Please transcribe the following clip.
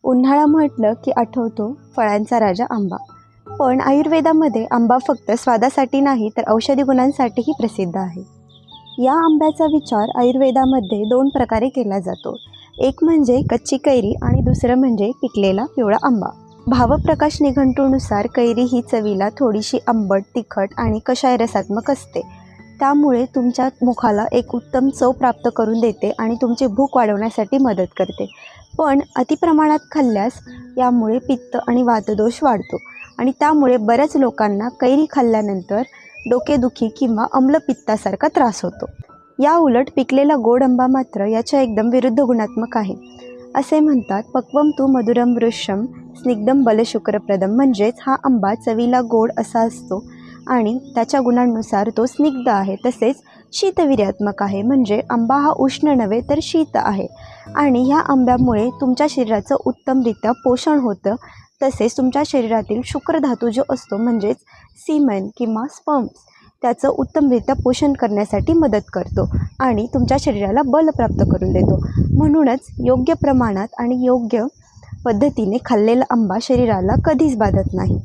उन्हाळा म्हटलं की आठवतो फळांचा राजा आंबा. पण आयुर्वेदामध्ये आंबा फक्त स्वादासाठी नाही तर औषधी गुणांसाठीही प्रसिद्ध आहे. या आंब्याचा विचार आयुर्वेदामध्ये 2 प्रकारे केला जातो. एक म्हणजे कच्ची कैरी आणि दुसरं म्हणजे पिकलेला पिवळा आंबा. भावप्रकाश निघंटुनुसार कैरी ही चवीला थोडीशी आंबट, तिखट आणि कषाय रसात्मक असते. त्यामुळे तुमच्या मुखाला एक उत्तम चव प्राप्त करून देते आणि तुमची भूक वाढवण्यासाठी मदत करते. पण अतिप्रमाणात खाल्ल्यास यामुळे पित्त आणि वातदोष वाढतो आणि त्यामुळे बऱ्याच लोकांना कैरी खाल्ल्यानंतर डोकेदुखी किंवा अम्लपित्तासारखा त्रास होतो. या उलट पिकलेला गोड आंबा मात्र याच्या एकदम विरुद्ध गुणात्मक आहे. असे म्हणतात, पक्वम तु मधुरम वृक्षम स्निग्धम बलशुक्रप्रदम. म्हणजेच हा आंबा चवीला गोड असा असतो आणि त्याच्या गुणांनुसार तो स्निग्ध आहे, तसेच शीतवीर्यात्मक आहे. म्हणजे आंबा हा उष्ण नव्हे तर शीत आहे आणि ह्या आंब्यामुळे तुमच्या शरीराचं उत्तमरित्या पोषण होतं. तसेच तुमच्या शरीरातील शुक्रधातू जो असतो म्हणजेच सीमेन किंवा स्पर्म्स त्याचं उत्तमरित्या पोषण करण्यासाठी मदत करतो आणि तुमच्या शरीराला बल प्राप्त करून देतो. म्हणूनच योग्य प्रमाणात आणि योग्य पद्धतीने खाल्लेला आंबा शरीराला कधीच बाधत नाही.